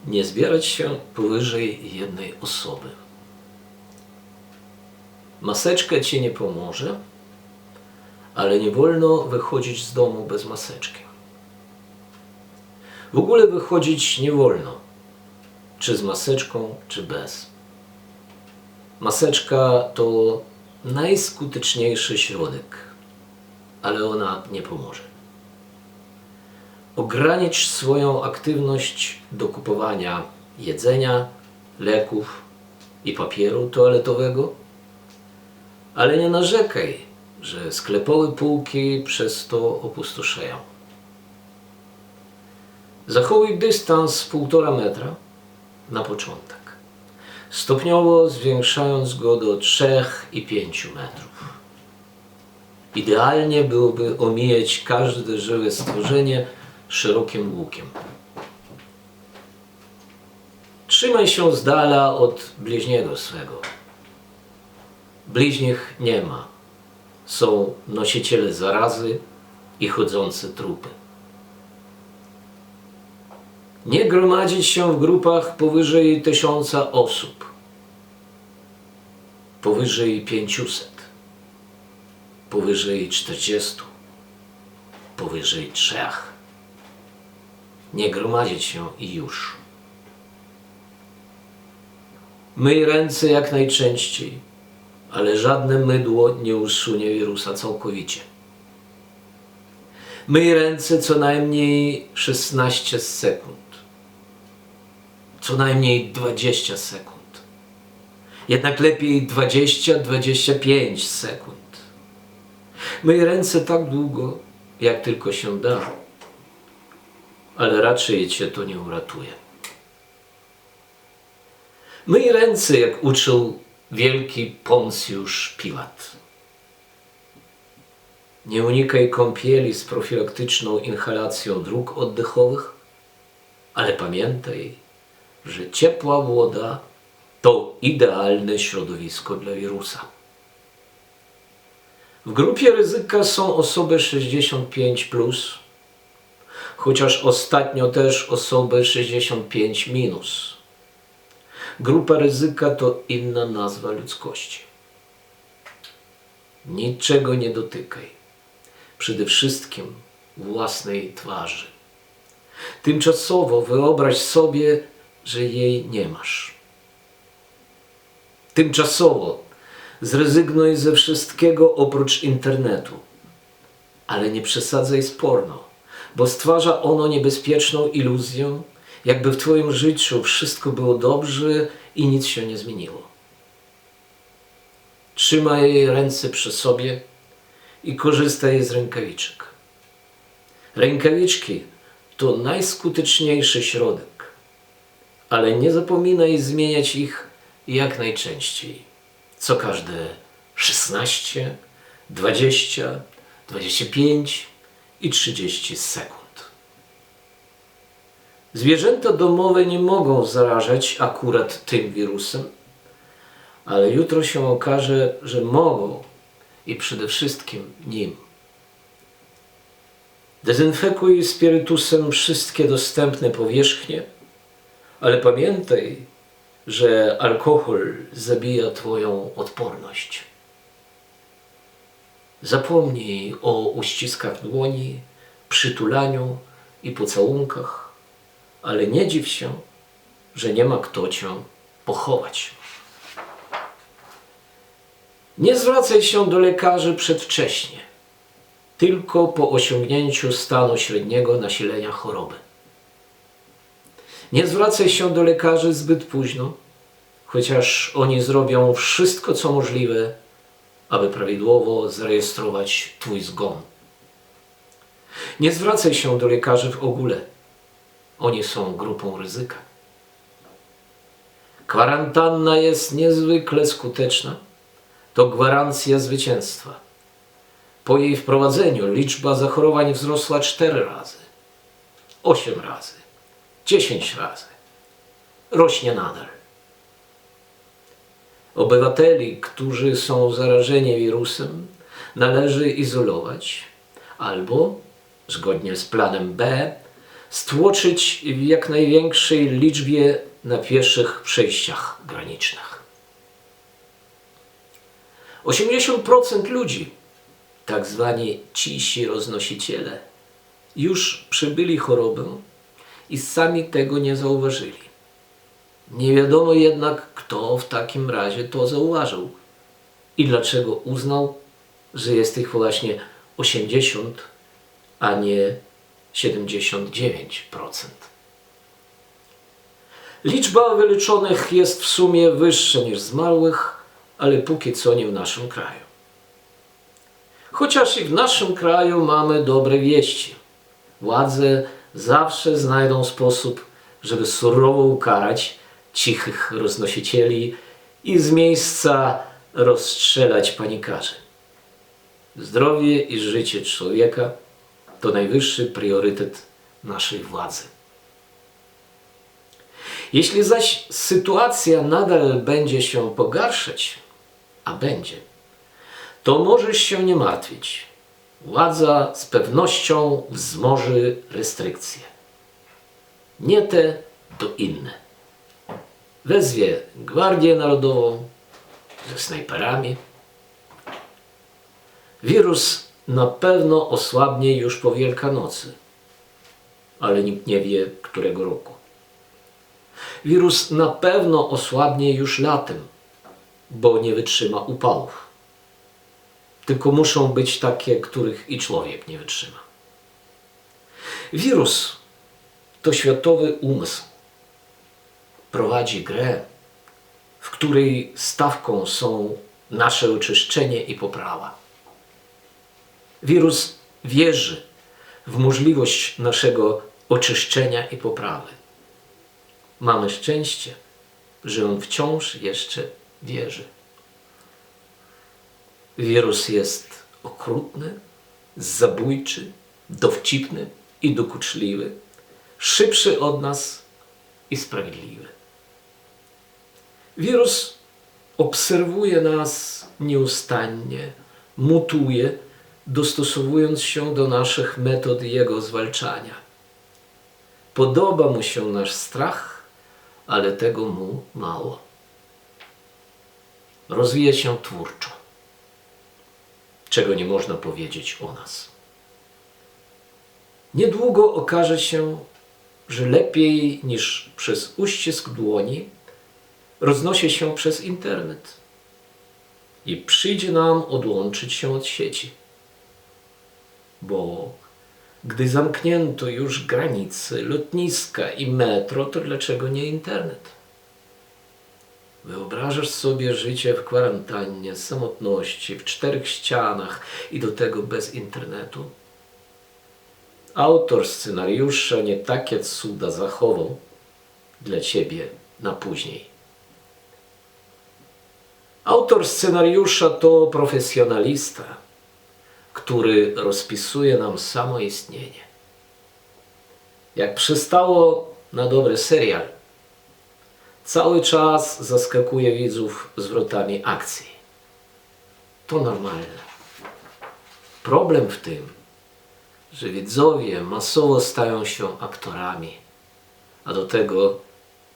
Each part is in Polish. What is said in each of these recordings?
Nie zbierać się powyżej jednej osoby. Maseczka ci nie pomoże, ale nie wolno wychodzić z domu bez maseczki. W ogóle wychodzić nie wolno, czy z maseczką, czy bez. Maseczka to najskuteczniejszy środek, ale ona nie pomoże. Ogranicz swoją aktywność do kupowania jedzenia, leków i papieru toaletowego, ale nie narzekaj, że sklepowe półki przez to opustoszeją. Zachowuj dystans 1,5 metra na początek, stopniowo zwiększając go do 3 i 5 metrów. Idealnie byłoby omijać każde żywe stworzenie szerokim łukiem. Trzymaj się z dala od bliźniego swego. Bliźnich nie ma. Są nosiciele zarazy i chodzące trupy. Nie gromadzić się w grupach powyżej 1000 osób. Powyżej 500. Powyżej 40. Powyżej 3. Nie gromadzić się i już. Myj ręce jak najczęściej, ale żadne mydło nie usunie wirusa całkowicie. Myj ręce co najmniej 16 sekund. Co najmniej 20 sekund. Jednak lepiej 20-25 sekund. Myj ręce tak długo, jak tylko się da, ale raczej cię to nie uratuje. Myj ręce, jak uczył wielki Poncjusz Piłat. Nie unikaj kąpieli z profilaktyczną inhalacją dróg oddechowych, ale pamiętaj, że ciepła woda to idealne środowisko dla wirusa. W grupie ryzyka są osoby 65+, chociaż ostatnio też osoby 65-. Grupa ryzyka to inna nazwa ludzkości. Niczego nie dotykaj. Przede wszystkim własnej twarzy. Tymczasowo wyobraź sobie, że jej nie masz. Tymczasowo zrezygnuj ze wszystkiego oprócz internetu. Ale nie przesadzaj z porno, bo stwarza ono niebezpieczną iluzję, jakby w twoim życiu wszystko było dobrze i nic się nie zmieniło. Trzymaj ręce przy sobie i korzystaj z rękawiczek. Rękawiczki to najskuteczniejszy środek, ale nie zapominaj zmieniać ich jak najczęściej. Co każde 16, 20, 25 i 30 sekund. Zwierzęta domowe nie mogą zarażać akurat tym wirusem, ale jutro się okaże, że mogą i przede wszystkim nim. Dezynfekuj spirytusem wszystkie dostępne powierzchnie, ale pamiętaj, że alkohol zabija twoją odporność. Zapomnij o uściskach dłoni, przytulaniu i pocałunkach, ale nie dziw się, że nie ma kto cię pochować. Nie zwracaj się do lekarzy przedwcześnie, tylko po osiągnięciu stanu średniego nasilenia choroby. Nie zwracaj się do lekarzy zbyt późno, chociaż oni zrobią wszystko, co możliwe, aby prawidłowo zarejestrować twój zgon. Nie zwracaj się do lekarzy w ogóle. Oni są grupą ryzyka. Kwarantanna jest niezwykle skuteczna. To gwarancja zwycięstwa. Po jej wprowadzeniu liczba zachorowań wzrosła 4 razy, 8 razy, 10 razy. Rośnie nadal. Obywateli, którzy są zarażeni wirusem, należy izolować albo, zgodnie z planem B, stłoczyć w jak największej liczbie na pieszych przejściach granicznych. 80% ludzi, tak zwani cisi roznosiciele, już przebyli chorobę i sami tego nie zauważyli. Nie wiadomo jednak, kto w takim razie to zauważył i dlaczego uznał, że jest ich właśnie 80, a nie 79%. Liczba wyleczonych jest w sumie wyższa niż zmarłych, ale póki co nie w naszym kraju. Chociaż i w naszym kraju mamy dobre wieści. Władze zawsze znajdą sposób, żeby surowo ukarać cichych roznosicieli i z miejsca rozstrzelać panikarzy. Zdrowie i życie człowieka to najwyższy priorytet naszej władzy. Jeśli zaś sytuacja nadal będzie się pogarszać, a będzie, to możesz się nie martwić. Władza z pewnością wzmoży restrykcje. Nie te, to inne. Wezwie Gwardię Narodową ze snajperami. Wirus na pewno osłabnie już po Wielkanocy, ale nikt nie wie, którego roku. Wirus na pewno osłabnie już latem, bo nie wytrzyma upałów. Tylko muszą być takie, których i człowiek nie wytrzyma. Wirus to światowy umysł. Prowadzi grę, w której stawką są nasze oczyszczenie i poprawa. Wirus wierzy w możliwość naszego oczyszczenia i poprawy. Mamy szczęście, że on wciąż jeszcze wierzy. Wirus jest okrutny, zabójczy, dowcipny i dokuczliwy, szybszy od nas i sprawiedliwy. Wirus obserwuje nas nieustannie, mutuje, dostosowując się do naszych metod jego zwalczania. Podoba mu się nasz strach, ale tego mu mało. Rozwija się twórczo, czego nie można powiedzieć o nas. Niedługo okaże się, że lepiej niż przez uścisk dłoni roznosi się przez internet i przyjdzie nam odłączyć się od sieci. Bo gdy zamknięto już granice, lotniska i metro, to dlaczego nie internet? Wyobrażasz sobie życie w kwarantannie, samotności, w 4 ścianach i do tego bez internetu? Autor scenariusza nie takie cuda zachował dla ciebie na później. Autor scenariusza to profesjonalista, który rozpisuje nam samo istnienie. Jak przystało na dobry serial, cały czas zaskakuje widzów zwrotami akcji. To normalne. Problem w tym, że widzowie masowo stają się aktorami, a do tego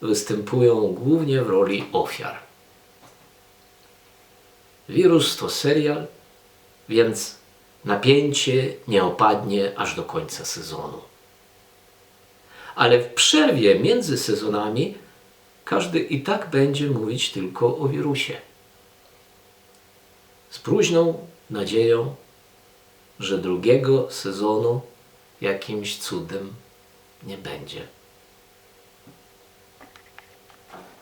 występują głównie w roli ofiar. Wirus to serial, więc napięcie nie opadnie aż do końca sezonu. Ale w przerwie między sezonami każdy i tak będzie mówić tylko o wirusie. Z próżną nadzieją, że drugiego sezonu jakimś cudem nie będzie.